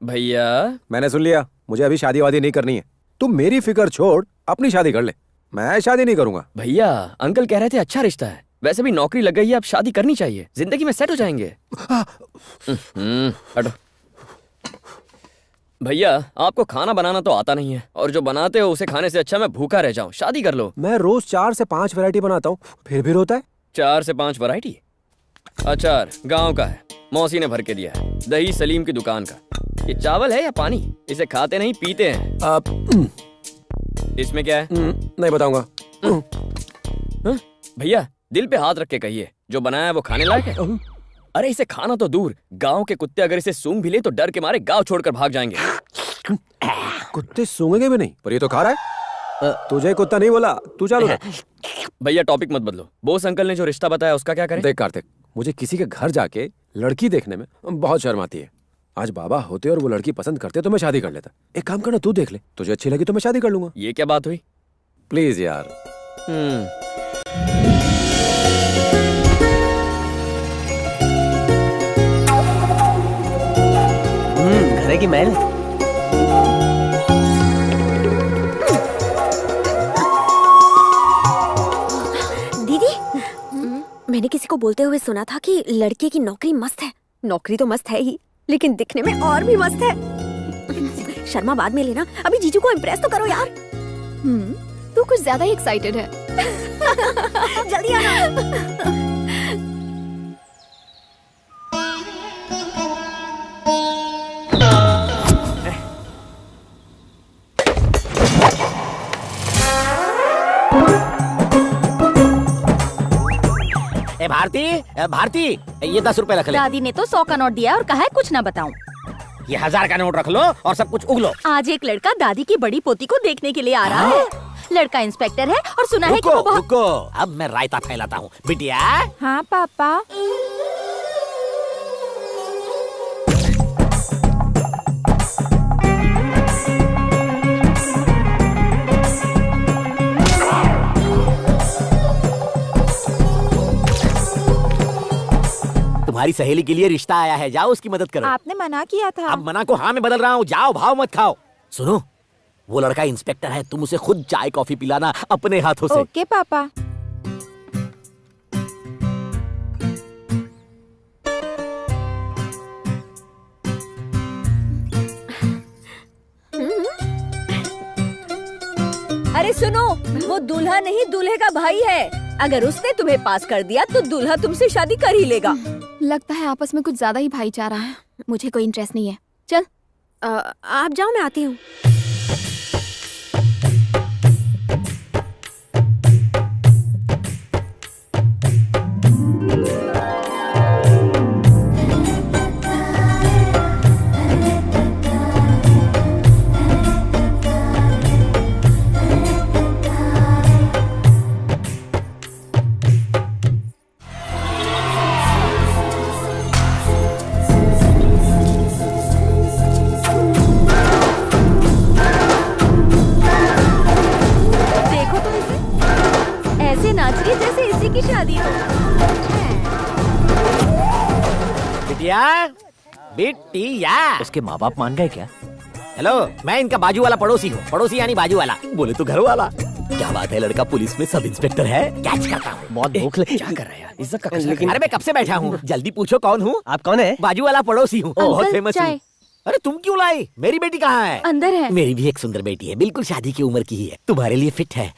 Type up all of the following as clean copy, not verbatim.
भैया मैंने सुन लिया, मुझे अभी शादी वादी नहीं करनी है। तुम मेरी फिक्र छोड़, अपनी शादी कर ले। मैं शादी नहीं करूंगा। भैया अंकल कह रहे थे अच्छा रिश्ता है, वैसे भी नौकरी लग गई है, अब शादी करनी चाहिए, जिंदगी में सेट हो जाएंगे। हटो। भैया आपको खाना बनाना तो आता नहीं है, और जो बनाते हो उसे खाने से अच्छा मैं भूखा रह जाऊं। शादी कर लो। मैं रोज 4 से 5 वैरायटी बनाता हूँ, फिर भी रोता है। 4 से 5 वैरायटी? अचार गांव का है, मौसी ने भर के दिया है। दही सलीम की दुकान का। ये चावल है या पानी? इसे खाते नहीं पीते हैं। इसमें क्या है? नहीं बताऊंगा। भैया दिल पे हाथ रख के कहिए, जो बनाया है वो खाने लायक है। अरे इसे खाना तो दूर, गांव के कुत्ते अगर इसे सूंघ भी ले तो डर के मारे गांव छोड़कर भाग जाएंगे। कुत्ते सूंघेंगे भी नहीं, पर ये तो खा रहा है। तुझे कुत्ता नहीं बोला, तू चालू रख। भैया टॉपिक मत बदलो। बोस अंकल ने जो रिश्ता बताया उसका क्या करें? देख कार्तिक, मुझे किसी के घर जाके लड़की देखने में बहुत शर्म आती है। आज बाबा होते और वो लड़की पसंद करते तो मैं शादी कर लेता। एक काम करना, तू देख ले, तुझे अच्छी लगी तो मैं शादी कर लूंगा। ये क्या बात हुई? प्लीज यार। घरे की महल। दीदी, मैंने किसी को बोलते हुए सुना था कि लड़के की नौकरी मस्त है। नौकरी तो मस्त है ही, लेकिन दिखने में और भी मस्त है। शर्मा बाद में लेना, अभी जीजू को इम्प्रेस तो करो यार। तू कुछ ज्यादा ही एक्साइटेड है। जल्दी आना। भारती, भारती, ये 10 रुपए रख ले। दादी ने तो 100 का नोट दिया और कहा है कुछ ना बताऊं। ये 1000 का नोट रख लो और सब कुछ उगलो। आज एक लड़का दादी की बड़ी पोती को देखने के लिए आ रहा है। लड़का इंस्पेक्टर है और सुना है कि वो बहुत... रुको, अब मैं रायता फैलाता हूँ। बिटिया। हाँ पापा। तुम्हारी सहेली के लिए रिश्ता आया है, जाओ उसकी मदद करो। आपने मना किया था। अब मना को हाँ में बदल रहा हूँ, जाओ भाव मत खाओ। सुनो, वो लड़का इंस्पेक्टर है, तुम उसे खुद चाय कॉफी पिलाना अपने हाथों से। ओके पापा। अरे सुनो, वो दूल्हा नहीं दूल्हे का भाई है। अगर उसने तुम्हें पास कर दिया तो दूल्हा तुमसे शादी कर ही लेगा। लगता है आपस में कुछ ज्यादा ही भाईचारा है। मुझे कोई इंटरेस्ट नहीं है। चल। आप जाओ, मैं आती हूँ। बिटिया, उसके माँ बाप मान गए क्या? हेलो, मैं इनका बाजू वाला पड़ोसी हूँ। पड़ोसी यानी बाजू वाला, बोले तो घर वाला। क्या बात है, लड़का पुलिस में सब इंस्पेक्टर है। कैच करता हूँ। बहुत भूख लगी। क्या कर रहा है यार, इज्जत का लेकिन अरे मैं कब से बैठा हूँ, जल्दी पूछो कौन हूँ। आप कौन है? बाजू वाला पड़ोसी हूँ, बहुत फेमस हूँ। चाय। अरे तुम क्यों लाई? मेरी बेटी कहाँ है? अंदर है। मेरी भी एक सुंदर बेटी है, बिल्कुल शादी की उम्र की ही है, तुम्हारे लिए फिट है।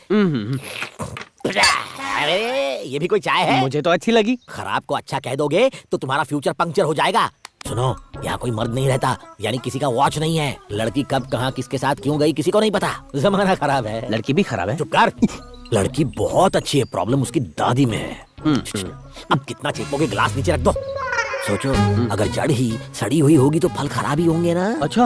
अरे ये भी कोई चाय है? मुझे तो अच्छी लगी। खराब को अच्छा कह दोगे तो तुम्हारा फ्यूचर पंक्चर हो जाएगा। सुनो, यहाँ कोई मर्द नहीं रहता, यानी किसी का वॉच नहीं है। लड़की कब कहाँ किसके साथ क्यों गई किसी को नहीं पता। जमाना खराब है। लड़की भी खराब है। चुप कर। लड़की बहुत अच्छी है, प्रॉब्लम उसकी दादी में है। अब कितना चेपोगे, गिलास नीचे रख दो। सोचो, अगर जड़ ही सड़ी हुई होगी तो फल खराब ही होंगे ना। अच्छा।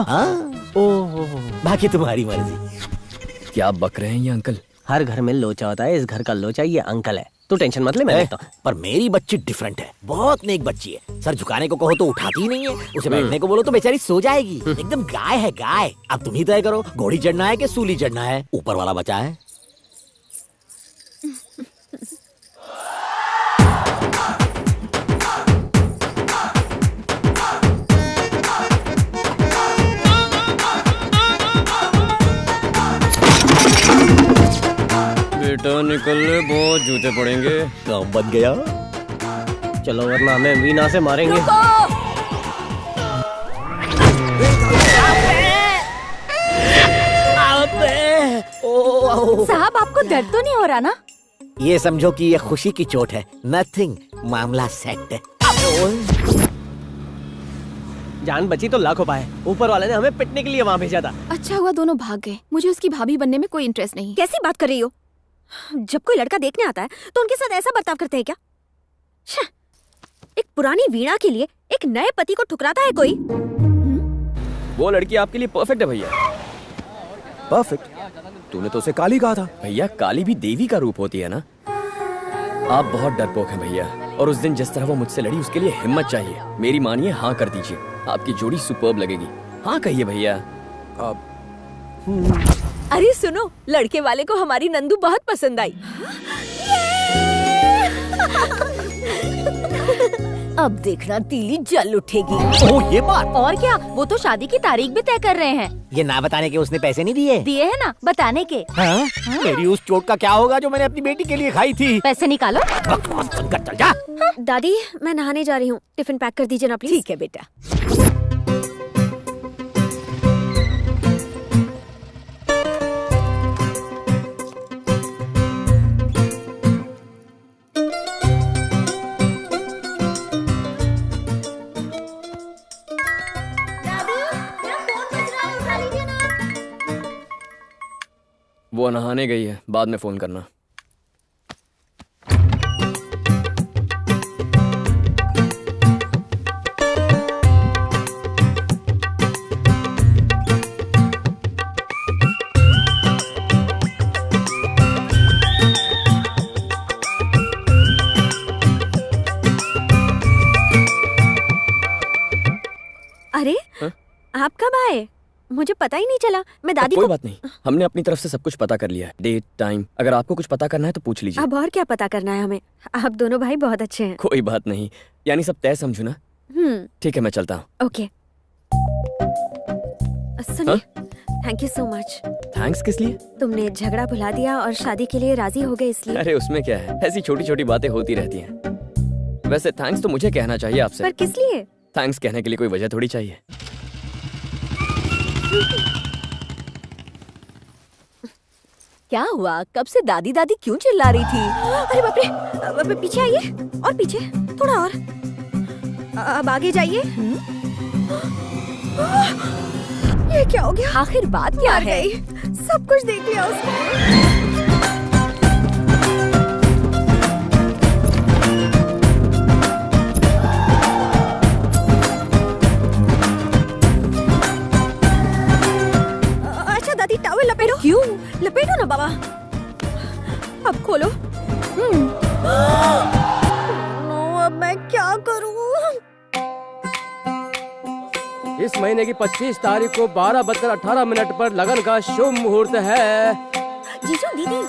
ओह, बाकी तुम्हारी मर्जी। क्या बक रहे हैं ये अंकल? हर घर में लोचा होता है, इस घर का लोचा ये अंकल है। तू टेंशन मत ले, मैं देखता हूँ। पर मेरी बच्ची डिफरेंट है, बहुत नेक बच्ची है। सर झुकाने को कहो तो उठाती ही नहीं है, उसे बैठने को बोलो तो बेचारी सो जाएगी। एकदम गाय है गाय। अब तुम ही तय करो, घोड़ी चढ़ना है कि सूली चढ़ना है। ऊपर वाला बचा है। बेटा निकल ले, बहुत जूते पड़ेंगे। काम बन गया। चलो वरना हमें वीणा से मारेंगे। साहब आपको दर्द तो नहीं हो रहा ना? ये समझो कि ये खुशी की चोट है, नथिंग, मामला सेट है। जान बची तो लाख उपाय। ऊपर वाले ने हमें पिटने के लिए वहाँ भेजा था। अच्छा हुआ दोनों भाग गए। मुझे उसकी भाभी बनने में कोई इंटरेस्ट नहीं। कैसी बात कर रही हो? जब कोई लड़का देखने आता है तो उनके साथ ऐसा बर्ताव करते हैं क्या? छः! एक पुरानी वीणा के लिए एक नए पति को ठुकराता है कोई? वो लड़की आपके लिए परफेक्ट है भैया। परफेक्ट? तूने तो उसे काली कहा था। भैया काली भी देवी का रूप होती है ना। आप बहुत डरपोक हैं भैया, और उस दिन जिस तरह वो मुझसे लड़ी उसके लिए हिम्मत चाहिए। मेरी मानिए, हाँ कर दीजिए, आपकी जोड़ी सुपर्ब लगेगी। हाँ कहिए भैया। अरे सुनो, लड़के वाले को हमारी नंदू बहुत पसंद आई। अब देखना तीली जल उठेगी। ओह ये बात। और क्या, वो तो शादी की तारीख भी तय कर रहे हैं। ये ना बताने के उसने पैसे नहीं दिए। दिए है ना, बताने के। हाँ? मेरी उस चोट का क्या होगा जो मैंने अपनी बेटी के लिए खाई थी? पैसे निकालो। बकवास बंद कर, चल जा। दादी मैं नहाने जा रही हूँ, टिफिन पैक कर दीजिए ना प्लीज। ठीक है बेटा। वो नहाने गई है, बाद में फोन करना। अरे हाँ? आप कब आए? मुझे पता ही नहीं चला। मैं दादी कोई को। बात नहीं, हमने अपनी तरफ से सब कुछ पता कर लिया है। डेट, टाइम, अगर आपको कुछ पता करना है तो पूछ लीजिए। अब और क्या पता करना है हमें? आप दोनों भाई बहुत अच्छे हैं। कोई बात नहीं, यानी सब तय समझू ना। ठीक है मैं चलता हूँ। ओके सुनिए, thank you so much. Thanks किस लिए? तुमने झगड़ा भुला दिया और शादी के लिए राजी हो गए इसलिए। अरे उसमें क्या है, ऐसी छोटी छोटी बातें होती रहती हैं। वैसे थैंक्स तो मुझे कहना चाहिए आपसे। पर किस लिए? थैंक्स कहने के लिए कोई वजह थोड़ी चाहिए। क्या हुआ, कब से दादी दादी क्यों चिल्ला रही थी? अरे बाप रे, पीछे आइए और पीछे, थोड़ा और। अब आगे जाइए। ये क्या हो गया? आखिर बात क्या मर है? गई। सब कुछ देख लिया उसने। अच्छा दादी टॉवल लपेटो। क्यों? लपेटो ना बाबा। अब खोलो। नो, अब मैं क्या करूं? इस महीने की 25 तारीख को 12:18 पर लगन का शुभ मुहूर्त है। जीजू दीदी।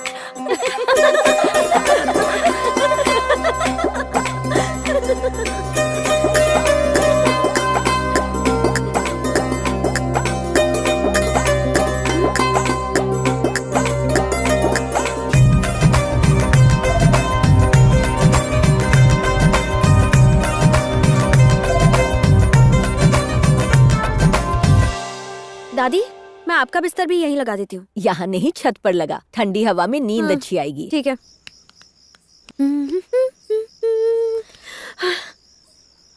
दादी मैं आपका बिस्तर भी यहीं लगा देती हूँ। यहाँ नहीं, छत पर लगा, ठंडी हवा में नींद हाँ। अच्छी आएगी। ठीक है।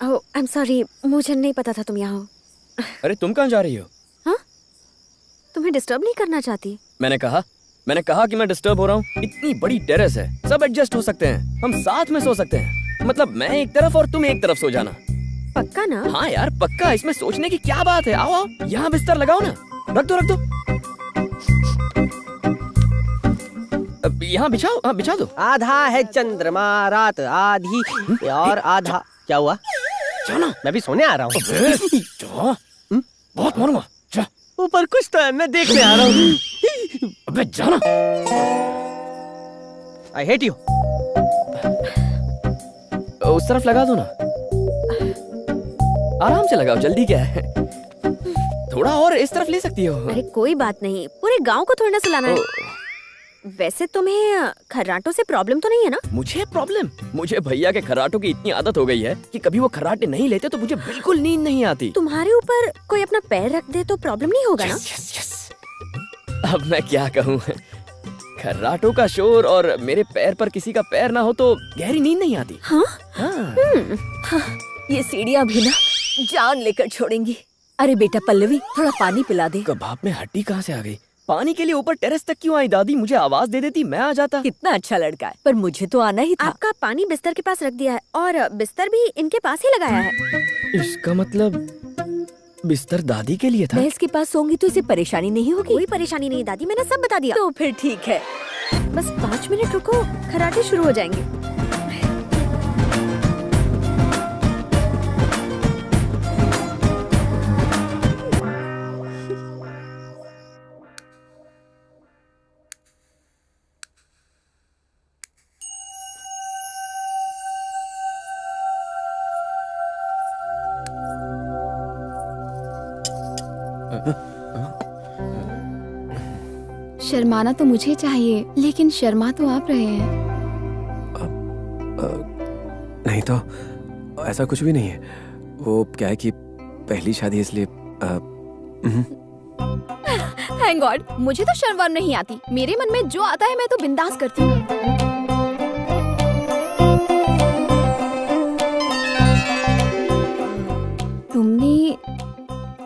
ओह आई एम सॉरी, मुझे नहीं पता था तुम यहाँ हो। अरे तुम कहाँ जा रही हो? हाँ? तुम्हें डिस्टर्ब नहीं करना चाहती। मैंने कहा कि मैं डिस्टर्ब हो रहा हूँ। इतनी बड़ी टेरेस है, सब एडजस्ट हो सकते हैं, हम साथ में सो सकते हैं। मतलब मैं एक तरफ और तुम एक तरफ सो जाना। पक्का ना? हाँ यार पक्का, इसमें सोचने की क्या बात है। आओ आओ, यहाँ बिस्तर लगाओ ना। रख दो। अब यहाँ बिछाओ, हाँ बिछा दो। आधा है चंद्रमा रात आधी और आधा। क्या हुआ? जाना। मैं भी सोने आ रहा हूँ। जा, बहुत मारूंगा। जा। ऊपर कुछ तो है, मैं देखने आ रहा हूँ। अबे जाना। I hate you. उस तरफ लगा दो ना, आराम से लगाओ, जल्दी क्या है। थोड़ा और इस तरफ ले सकती हो। अरे कोई बात नहीं, पूरे गांव को थोड़ा ना सुलाना है। वैसे तुम्हें खर्राटों से प्रॉब्लम तो नहीं है ना? मुझे प्रॉब्लम? मुझे भैया के खर्राटों की इतनी आदत हो गई है कि कभी वो खर्राटे नहीं लेते तो मुझे बिल्कुल नींद नहीं आती। तुम्हारे ऊपर कोई अपना पैर रख दे तो प्रॉब्लम नहीं होगा ना? Yes yes. अब मैं क्या कहूँ, खर्राटों का शोर और मेरे पैर पर किसी का पैर ना हो तो गहरी नींद नहीं आती। हाँ? हाँ। ये सीढ़ियाँ भी ना जान लेकर छोड़ेंगी। अरे बेटा पल्लवी, थोड़ा पानी पिला दे। कबाब में हड्डी कहाँ से आ गई? पानी के लिए ऊपर टेरेस तक क्यों आई दादी? मुझे आवाज दे देती, मैं आ जाता। कितना अच्छा लड़का है, पर मुझे तो आना ही था। आपका पानी बिस्तर के पास रख दिया है और बिस्तर भी इनके पास ही लगाया है। इसका मतलब बिस्तर दादी के लिए था। मैं इसके पास सोऊंगी तो इसे परेशानी नहीं होगी। कोई परेशानी नहीं दादी, मैंने सब बता दिया। तो फिर ठीक है। बस 5 मिनट रुको, खर्राटे शुरू हो जाएंगे। शर्माना तो मुझे चाहिए, लेकिन शर्मा तो आप रहे हैं। नहीं तो ऐसा कुछ भी नहीं है। वो क्या है कि पहली शादी इसलिए थैंक गॉड, मुझे तो शर्म वर्म नहीं आती। मेरे मन में जो आता है मैं तो बिंदास करती हूँ। तुमने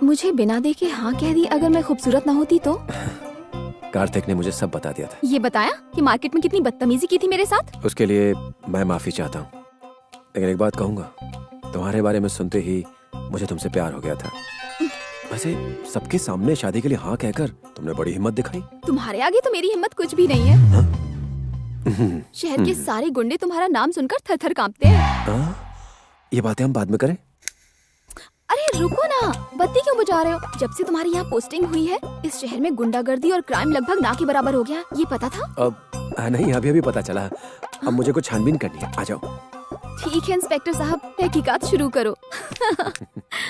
मुझे बिना देखे हाँ कह दी। अगर मैं खूबसूरत ना होती तो? कार्तिक ने मुझे सब बता दिया था। ये बताया कि मार्केट में कितनी बदतमीजी की थी मेरे साथ? उसके लिए मैं माफी चाहता हूँ, लेकिन एक बात कहूँगा, तुम्हारे बारे में सुनते ही मुझे तुमसे प्यार हो गया था। वैसे सबके सामने शादी के लिए हाँ कहकर तुमने बड़ी हिम्मत दिखाई। तुम्हारे आगे तो मेरी हिम्मत कुछ भी नहीं है। शहर के सारे गुंडे तुम्हारा नाम सुनकर थर थर कांपते हैं। ये बातें हम बाद में करें। अरे रुको ना, बत्ती क्यों बुझा रहे हो? जब से तुम्हारी यहाँ पोस्टिंग हुई है, इस शहर में गुंडागर्दी और क्राइम लगभग ना के बराबर हो गया। ये पता था? अब नहीं, अभी अभी पता चला। अब मुझे कुछ छानबीन करनी है, आ जाओ। ठीक है इंस्पेक्टर साहब, तहकीकात शुरू करो।